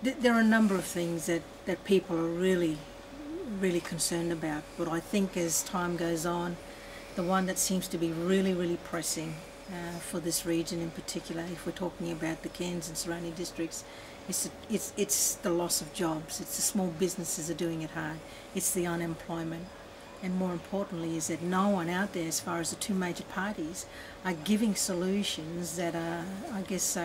There are a number of things that people are really concerned about, but I think as time goes on, the one that seems to be really pressing for this region in particular, if we're talking about the Cairns and surrounding districts, it's the loss of jobs. It's the small businesses are doing it hard. It's the unemployment. And more importantly is that no one out there, as far as the two major parties, are giving solutions that are, I guess,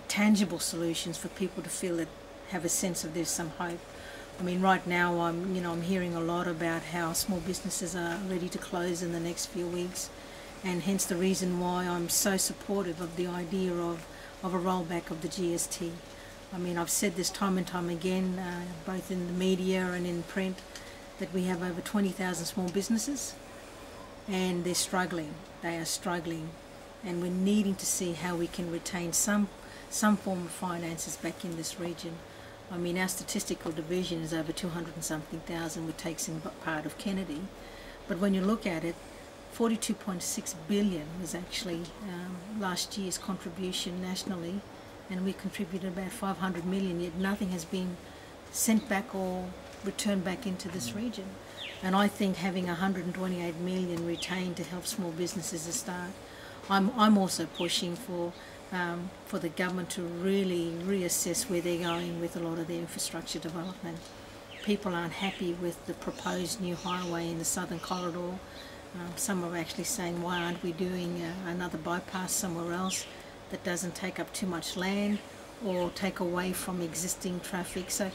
tangible solutions for people to feel that have a sense of there's some hope. I mean, right now I'm hearing a lot about how small businesses are ready to close in the next few weeks, and hence the reason why I'm so supportive of the idea of a rollback of the GST. I mean, I've said this time and time again, both in the media and in print, that we have over 20,000 small businesses, and they're struggling. They are struggling, and we're needing to see how we can retain some form of finances back in this region. I mean, our statistical division is over 200 and something thousand, which takes in part of Kennedy. But when you look at it, 42.6 billion was actually last year's contribution nationally, and we contributed about 500 million, yet nothing has been sent back or returned back into this region. And I think having 128 million retained to help small businesses a start. I'm also pushing for the government to really reassess where they're going with a lot of their infrastructure development. People aren't happy with the proposed new highway in the southern corridor. Some are actually saying, why aren't we doing another bypass somewhere else that doesn't take up too much land or take away from existing traffic? So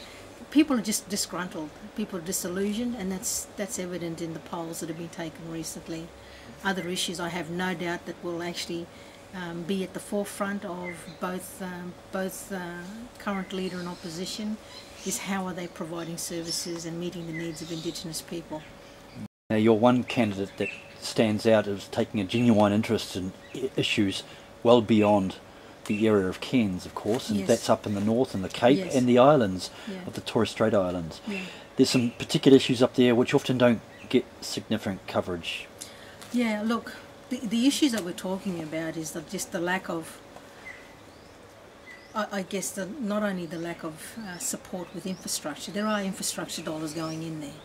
people are just disgruntled, people are disillusioned, and that's evident in the polls that have been taken recently. Other issues I have no doubt that will actually be at the forefront of both current leader and opposition is how are they providing services and meeting the needs of Indigenous people. Now, you're one candidate that stands out as taking a genuine interest in issues well beyond the area of Cairns, of course, and yes. That's up in the north and the Cape yes. and the islands yeah. of the Torres Strait Islands. Yeah. There's some particular issues up there which often don't get significant coverage. Yeah, look, the issues that we're talking about is just the lack of, I guess, not only the lack of support with infrastructure. There are infrastructure dollars going in there,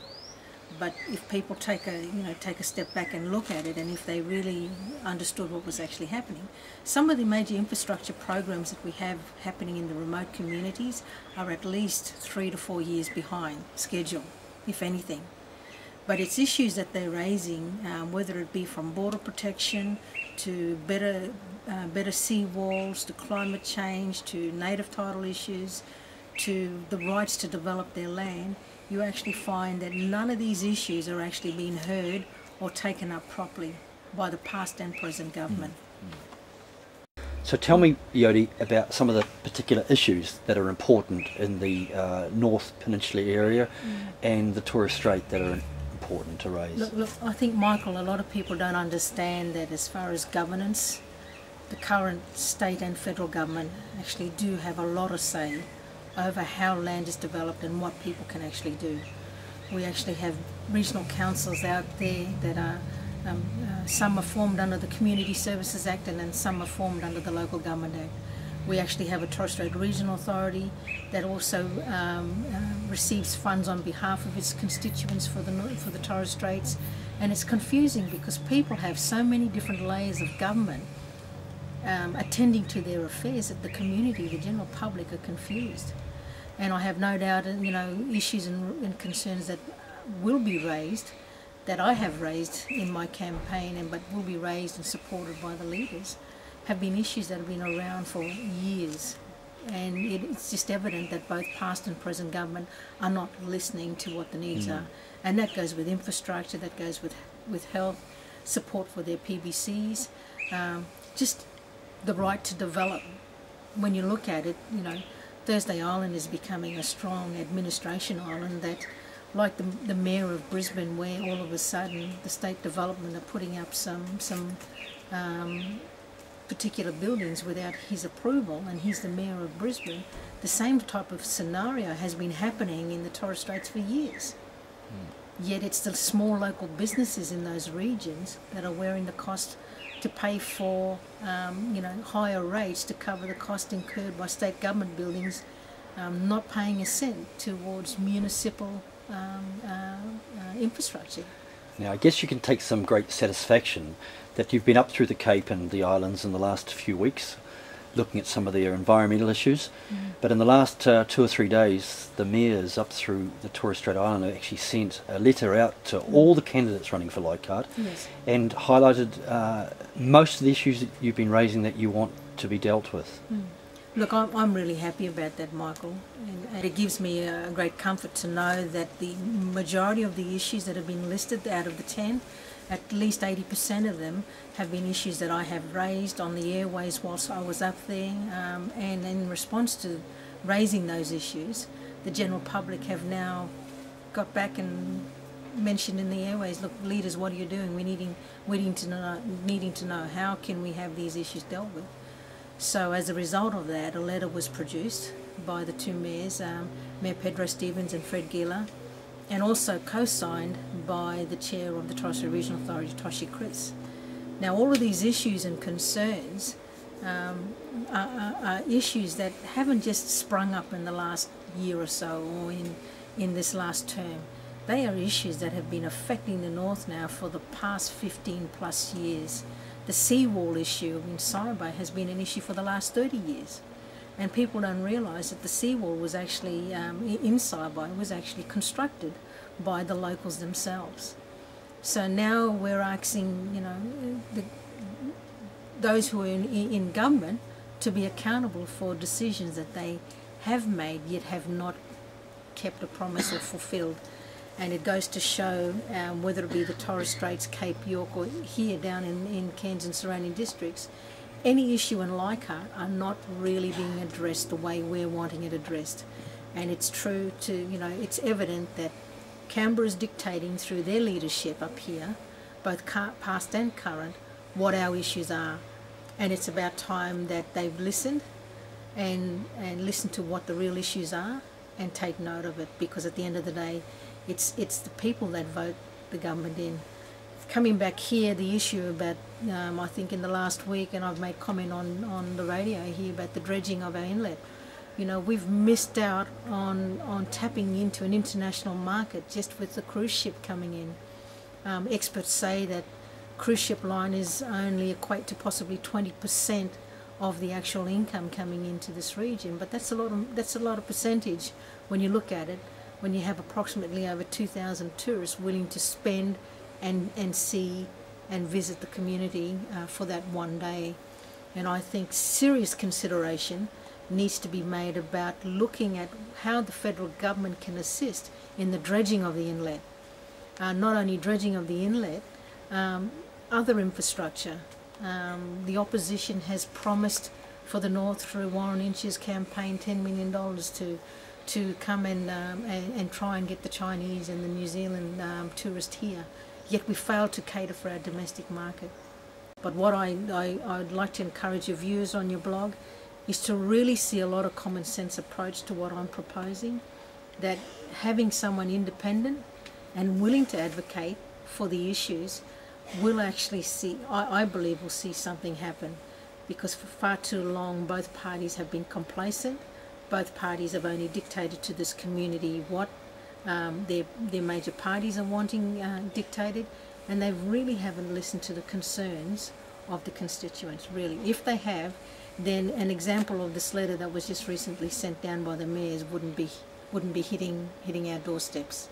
but if people take a step back and look at it, and if they really understood what was actually happening, some of the major infrastructure programs that we have happening in the remote communities are at least 3 to 4 years behind schedule, if anything. But it's issues that they're raising, whether it be from border protection to better sea walls, to climate change, to native title issues, to the rights to develop their land, you actually find that none of these issues are actually being heard or taken up properly by the past and present government. So tell me, Yodie, about some of the particular issues that are important in the North Peninsula area and the Torres Strait that are important to raise. Look, I think, Michael, a lot of people don't understand that as far as governance, the current state and federal government actually do have a lot of say over how land is developed and what people can actually do. We actually have regional councils out there that are, some are formed under the Community Services Act and then some are formed under the Local Government Act. We actually have a Torres Strait Regional Authority that also receives funds on behalf of its constituents for the Torres Straits, and it's confusing because people have so many different layers of government attending to their affairs that the community, the general public, are confused. And I have no doubt, issues and concerns that will be raised, that I have raised in my campaign, but will be raised and supported by the leaders, have been issues that have been around for years. And it's just evident that both past and present government are not listening to what the needs are. And that goes with infrastructure, that goes with health, support for their PBCs, just the right to develop. When you look at it, Thursday Island is becoming a strong administration island that, like the mayor of Brisbane, where all of a sudden the state development are putting up some particular buildings without his approval, and he's the mayor of Brisbane. The same type of scenario has been happening in the Torres Straits for years. Yet it's the small local businesses in those regions that are wearing the cost to pay for higher rates to cover the cost incurred by state government buildings not paying a cent towards municipal infrastructure. Now, I guess you can take some great satisfaction that you've been up through the Cape and the islands in the last few weeks, looking at some of their environmental issues. But in the last 2 or 3 days, the mayors up through the Torres Strait Island have actually sent a letter out to all the candidates running for Leichhardt and highlighted most of the issues that you've been raising that you want to be dealt with. Look, I'm really happy about that, Michael, and it gives me a great comfort to know that the majority of the issues that have been listed out of the 10, at least 80% of them have been issues that I have raised on the airways whilst I was up there, and in response to raising those issues, the general public have now got back and mentioned in the airways, look, leaders, what are you doing? We're needing to know how can we have these issues dealt with. So as a result of that, a letter was produced by the two mayors, Mayor Pedro Stevens and Fred Gila, and also co-signed by the chair of the Torres Strait Regional Authority, Toshi Chris. Now, all of these issues and concerns are issues that haven't just sprung up in the last year or so, or in this last term. They are issues that have been affecting the North now for the past 15 plus years. The seawall issue in Saibai has been an issue for the last 30 years. And people don't realise that the seawall was actually, in Saibai, was actually constructed by the locals themselves. So now we're asking, you know, those who are in government to be accountable for decisions that they have made yet have not kept a promise or fulfilled. And it goes to show, whether it be the Torres Straits, Cape York, or here down in Cairns and surrounding districts, any issue in Leichhardt are not really being addressed the way we're wanting it addressed. And it's true to, you know, it's evident that Canberra is dictating through their leadership up here, both past and current, what our issues are. And it's about time that they've listened and listened to what the real issues are and take note of it, because at the end of the day, it's the people that vote the government in. Coming back here, the issue about, I think in the last week, and I've made comment on the radio here about the dredging of our inlet. You know, we've missed out on tapping into an international market just with the cruise ship coming in. Experts say that cruise ship liners only equate to possibly 20% of the actual income coming into this region, but that's a lot of percentage when you look at it, when you have approximately over 2,000 tourists willing to spend and see and visit the community for that one day. And I think serious consideration needs to be made about looking at how the federal government can assist in the dredging of the inlet. Not only dredging of the inlet, other infrastructure. The opposition has promised for the North through Warren Inch's campaign $10 million to come and try and get the Chinese and the New Zealand tourist here. Yet we fail to cater for our domestic market. But what I'd like to encourage your viewers on your blog is to really see a lot of common sense approach to what I'm proposing, that having someone independent and willing to advocate for the issues will actually see, I believe will see something happen, because for far too long both parties have been complacent. Both parties have only dictated to this community what their major parties are wanting dictated, and they really haven't listened to the concerns of the constituents, really. If they have, then an example of this letter that was just recently sent down by the mayors wouldn't be hitting our doorsteps.